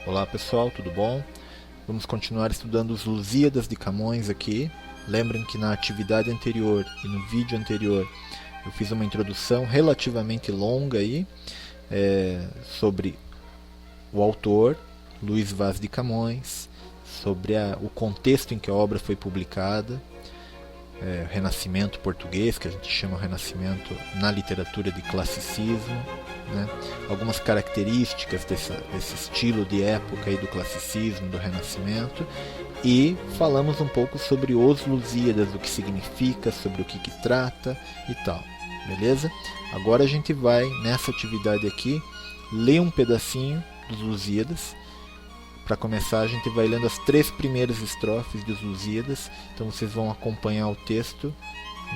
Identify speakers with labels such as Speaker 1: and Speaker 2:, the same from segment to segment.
Speaker 1: Olá pessoal, tudo bom? Vamos continuar estudando os Lusíadas de Camões aqui. Lembrem que na atividade anterior e no vídeo anterior eu fiz uma introdução relativamente longa aí, sobre o autor, Luís Vaz de Camões, sobre o contexto em que a obra foi publicada, o Renascimento português, que a gente chama Renascimento na literatura de classicismo, né? Algumas características desse estilo de época aí do classicismo, do Renascimento, e falamos um pouco sobre os Lusíadas, o que significa, sobre o que trata e tal, beleza? Agora a gente vai, nessa atividade aqui, ler um pedacinho dos Lusíadas. Para começar, a gente vai lendo as 3 primeiras estrofes dos Lusíadas, então vocês vão acompanhar o texto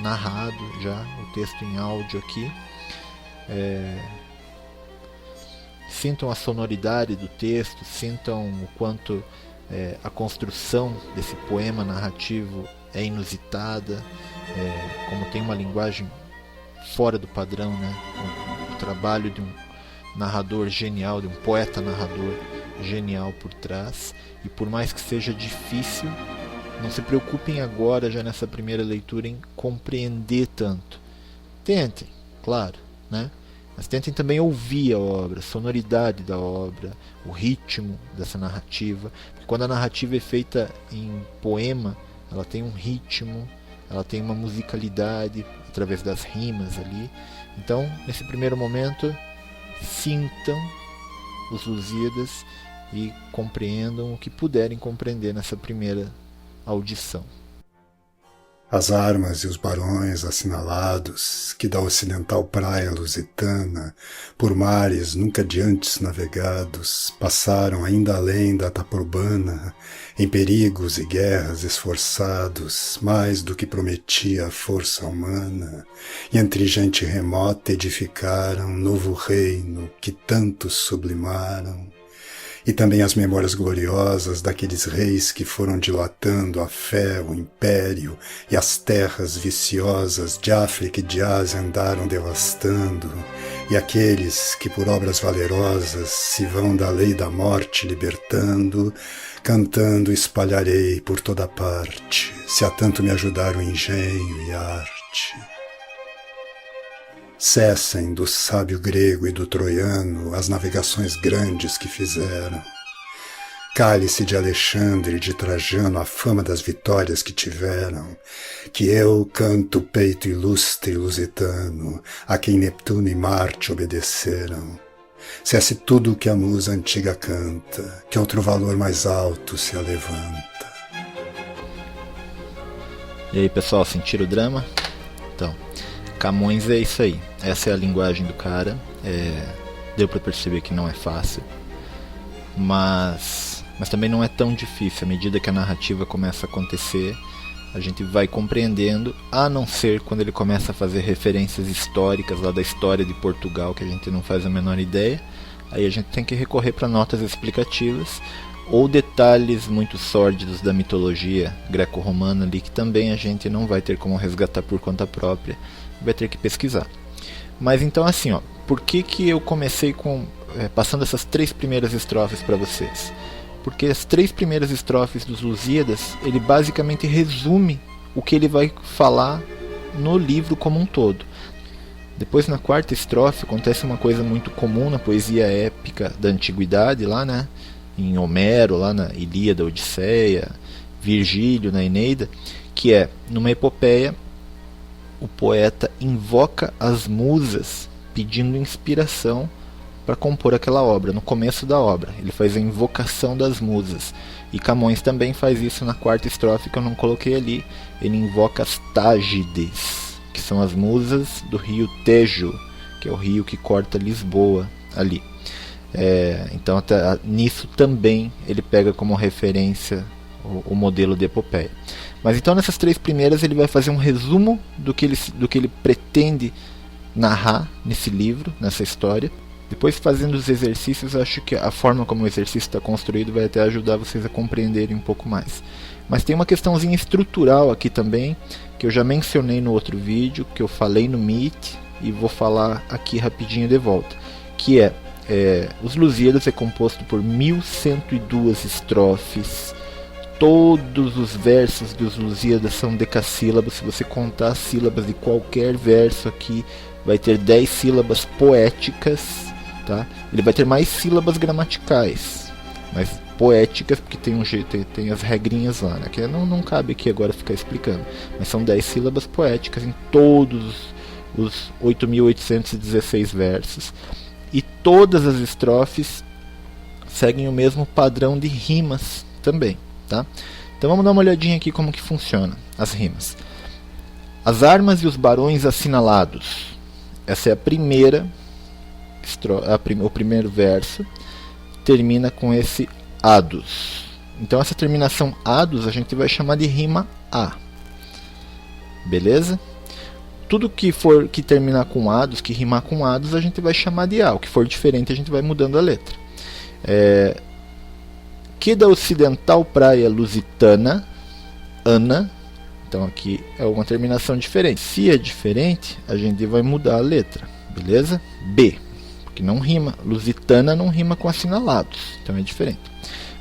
Speaker 1: narrado já, o texto em áudio aqui. Sintam a sonoridade do texto, sintam o quanto a construção desse poema narrativo é inusitada, como tem uma linguagem fora do padrão, né? O trabalho de um narrador genial, de um poeta narrador genial por trás. E por mais que seja difícil, não se preocupem agora, já nessa primeira leitura, em compreender tanto. Tentem, claro, né? Mas tentem também ouvir a obra, a sonoridade da obra, o ritmo dessa narrativa. Porque quando a narrativa é feita em poema, ela tem um ritmo, ela tem uma musicalidade através das rimas ali. Então, nesse primeiro momento, sintam os Lusíadas e compreendam o que puderem compreender nessa primeira audição.
Speaker 2: As armas e os barões assinalados que da ocidental praia lusitana, por mares nunca de antes navegados, passaram ainda além da Taprobana, em perigos e guerras esforçados, mais do que prometia a força humana, e entre gente remota edificaram novo reino que tantos sublimaram. E também as memórias gloriosas daqueles reis que foram dilatando a fé, o império e as terras viciosas de África e de Ásia andaram devastando, e aqueles que por obras valerosas se vão da lei da morte libertando, cantando espalharei por toda parte, se a tanto me ajudar o engenho e a arte. Cessem do sábio grego e do troiano as navegações grandes que fizeram. Cale-se de Alexandre e de Trajano a fama das vitórias que tiveram, que eu canto o peito ilustre lusitano, a quem Neptuno e Marte obedeceram. Cesse tudo o que a musa antiga canta, que outro valor mais alto se alevanta.
Speaker 1: E aí pessoal, sentiram o drama? Então, Camões é isso aí, essa é a linguagem do cara, deu para perceber que não é fácil, mas também não é tão difícil. À medida que a narrativa começa a acontecer, a gente vai compreendendo, a não ser quando ele começa a fazer referências históricas lá da história de Portugal, que a gente não faz a menor ideia. Aí a gente tem que recorrer para notas explicativas ou detalhes muito sórdidos da mitologia greco-romana ali, que também a gente não vai ter como resgatar por conta própria, vai ter que pesquisar. Mas então assim, ó, por que eu comecei passando essas 3 primeiras estrofes para vocês? Porque as 3 primeiras estrofes dos Lusíadas, ele basicamente resume o que ele vai falar no livro como um todo. Depois, na 4ª estrofe, acontece uma coisa muito comum na poesia épica da antiguidade, lá, né? Em Homero, lá na Ilíada, Odisseia, Virgílio, na Eneida, que é, numa epopeia, o poeta invoca as musas pedindo inspiração para compor aquela obra. No começo da obra, ele faz a invocação das musas. E Camões também faz isso na 4ª estrofe, que eu não coloquei ali. Ele invoca as Tágides, que são as musas do rio Tejo, que é o rio que corta Lisboa ali. Então até nisso também ele pega como referência o modelo de epopeia. Mas então nessas 3 primeiras ele vai fazer um resumo do que ele pretende narrar nesse livro, nessa história. Depois, fazendo os exercícios, acho que a forma como o exercício está construído vai até ajudar vocês a compreenderem um pouco mais. Mas tem uma questãozinha estrutural aqui também, que eu já mencionei no outro vídeo, que eu falei no Meet e vou falar aqui rapidinho de volta, que é Os Lusíadas é composto por 1102 estrofes. Todos os versos dos Lusíadas são decassílabos. Se você contar as sílabas de qualquer verso aqui, vai ter 10 sílabas poéticas, tá? Ele vai ter mais sílabas gramaticais, mas poéticas, porque tem um jeito, tem as regrinhas lá, né? Que não cabe aqui agora ficar explicando. Mas são 10 sílabas poéticas em todos os 8.816 versos. E todas as estrofes seguem o mesmo padrão de rimas também, tá? Então vamos dar uma olhadinha aqui como que funciona as rimas. As armas e os barões assinalados. Essa é a primeira o primeiro verso termina com esse ados. Então essa terminação ados a gente vai chamar de rima A. Beleza? Tudo que terminar com ados, que rimar com ados, a gente vai chamar de A. O que for diferente a gente vai mudando a letra. Que da ocidental praia lusitana, Ana. Então aqui é uma terminação diferente. Se é diferente, a gente vai mudar a letra. Beleza? B. Porque não rima. Lusitana não rima com assinalados. Então é diferente.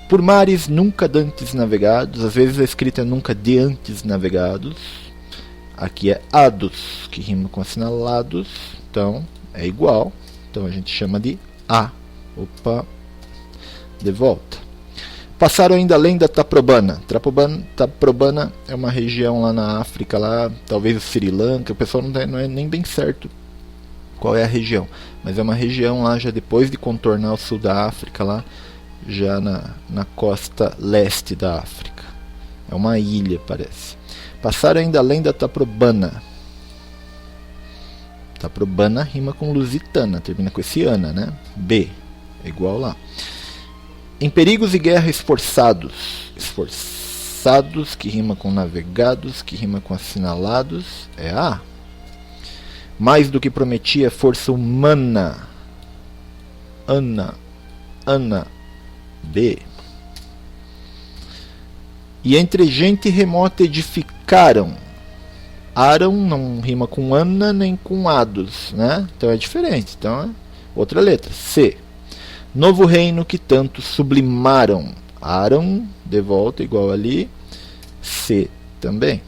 Speaker 1: Por mares nunca dantes navegados. Às vezes a escrita é nunca de antes navegados. Aqui é ados, que rima com assinalados. Então é igual. Então a gente chama de A. Opa. De volta. Passaram ainda além da Taprobana. Taprobana é uma região lá na África, lá, talvez o Sri Lanka. O pessoal não é nem bem certo qual é a região. Mas é uma região lá já depois de contornar o sul da África, lá já na costa leste da África. É uma ilha, parece. Passaram ainda além da Taprobana. Taprobana rima com lusitana, termina com esse ana, né? B, é igual lá. Em perigos e guerra esforçados. Esforçados, que rima com navegados, que rima com assinalados, é A. Mais do que prometia força humana. Ana, B. E entre gente remota edificaram. Aram não rima com ana nem com ados, né? Então é diferente. Então é outra letra. C. Novo reino que tanto sublimaram. Aram, de volta, igual ali. C também.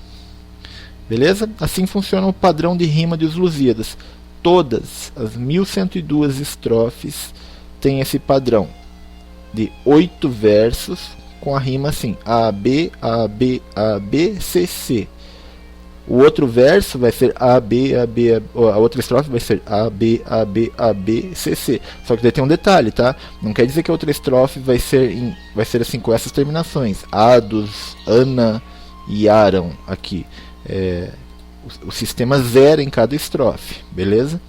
Speaker 1: Beleza? Assim funciona o padrão de rima dos Lusíadas. Todas as 1102 estrofes têm esse padrão de 8 versos com a rima assim: A, B, A, B, A, B, C, C. O outro verso vai ser A, B, A, B, a outra estrofe vai ser A, B, A, B, A, B, C, C. Só que daí tem um detalhe, tá? Não quer dizer que a outra estrofe vai ser assim com essas terminações. Ados, Ana e Aram aqui. O sistema zera em cada estrofe, beleza?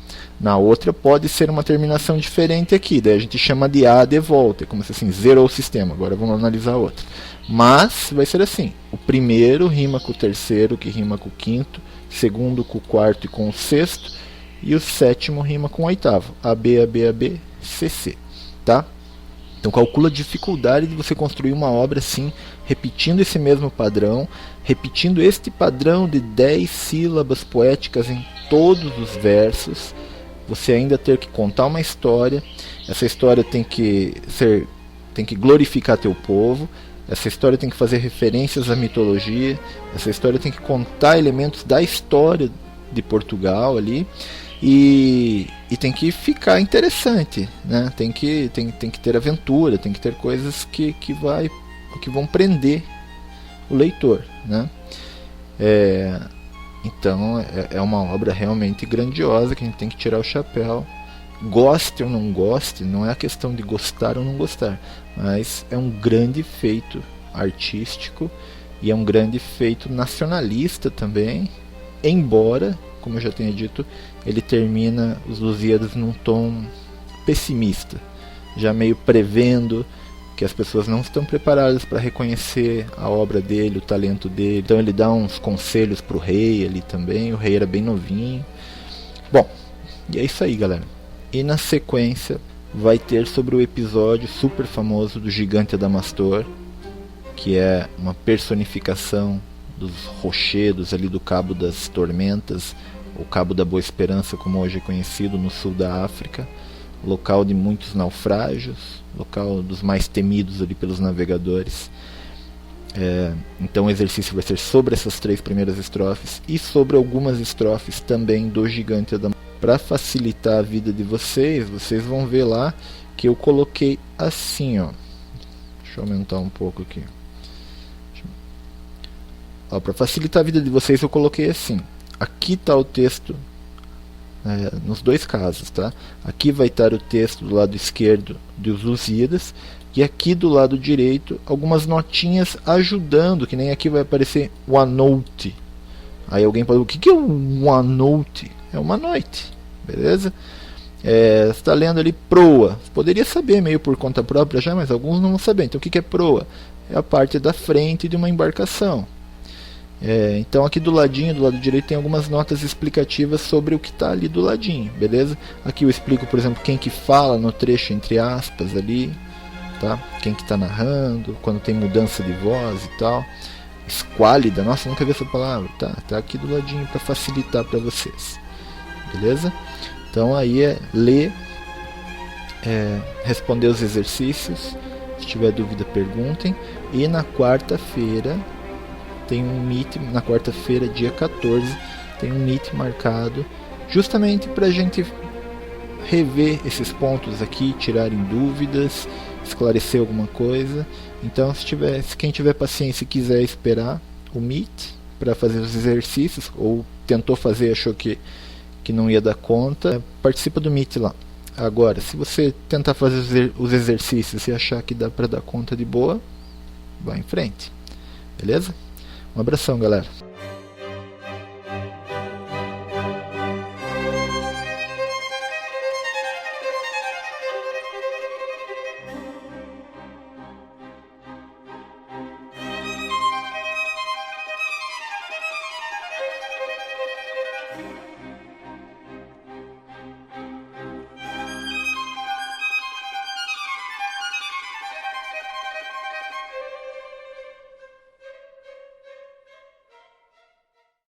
Speaker 1: Na outra pode ser uma terminação diferente aqui, daí a gente chama de A de volta, é como se assim, zerou o sistema. Agora vamos analisar a outra. Mas vai ser assim: o primeiro rima com o terceiro, que rima com o quinto, segundo com o quarto e com o sexto, e o sétimo rima com o oitavo. A, B, A, B, A, B, C, C, tá? Então calcula a dificuldade de você construir uma obra assim, repetindo esse mesmo padrão, repetindo este padrão de 10 sílabas poéticas em todos os versos. Você ainda ter que contar uma história. Essa história tem que glorificar teu povo. Essa história tem que fazer referências à mitologia. Essa história tem que contar elementos da história de Portugal ali. E tem que ficar interessante, né? Tem que ter aventura, tem que ter coisas que vão prender o leitor, né? Então é uma obra realmente grandiosa que a gente tem que tirar o chapéu. Goste ou não goste, não é a questão de gostar ou não gostar, mas é um grande feito artístico e é um grande feito nacionalista também, embora, como eu já tenho dito, ele termina os Lusíadas num tom pessimista, já meio prevendo que as pessoas não estão preparadas para reconhecer a obra dele, o talento dele. Então ele dá uns conselhos para o rei ali também. O rei era bem novinho. Bom, e é isso aí, galera. E na sequência vai ter sobre o episódio super famoso do gigante Adamastor, que é uma personificação dos rochedos ali do Cabo das Tormentas, o Cabo da Boa Esperança, como hoje é conhecido, no sul da África, local de muitos naufrágios, local dos mais temidos ali pelos navegadores. Então o exercício vai ser sobre essas 3 primeiras estrofes e sobre algumas estrofes também do Gigante Adamantium. Para facilitar a vida de vocês, vocês vão ver lá que eu coloquei assim, ó. Deixa eu aumentar um pouco aqui. Para facilitar a vida de vocês, eu coloquei assim. Aqui está o texto, nos 2 casos, tá? Aqui vai estar o texto do lado esquerdo dos Lusíadas, e aqui do lado direito algumas notinhas ajudando, que nem aqui vai aparecer OneNote. Aí alguém fala, o que é um OneNote? É uma noite, beleza? Você está lendo ali proa. Você poderia saber meio por conta própria já, mas alguns não vão saber. Então o que é proa? É a parte da frente de uma embarcação. Então aqui do ladinho, do lado direito, tem algumas notas explicativas sobre o que está ali do ladinho, beleza? Aqui eu explico, por exemplo, quem que fala no trecho entre aspas ali, tá? Quem que está narrando, quando tem mudança de voz e tal. Esquálida, nossa, nunca vi essa palavra. Tá aqui do ladinho para facilitar para vocês, beleza? Então aí ler, responder os exercícios, se tiver dúvida perguntem, e na quarta-feira tem um Meet, na quarta-feira, dia 14, tem um Meet marcado justamente para a gente rever esses pontos aqui, tirarem dúvidas, esclarecer alguma coisa. Então se quem tiver paciência e quiser esperar o Meet para fazer os exercícios, ou tentou fazer e achou que não ia dar conta, participa do Meet lá. Agora, se você tentar fazer os exercícios e achar que dá para dar conta de boa, vai em frente, beleza? Um abração, galera.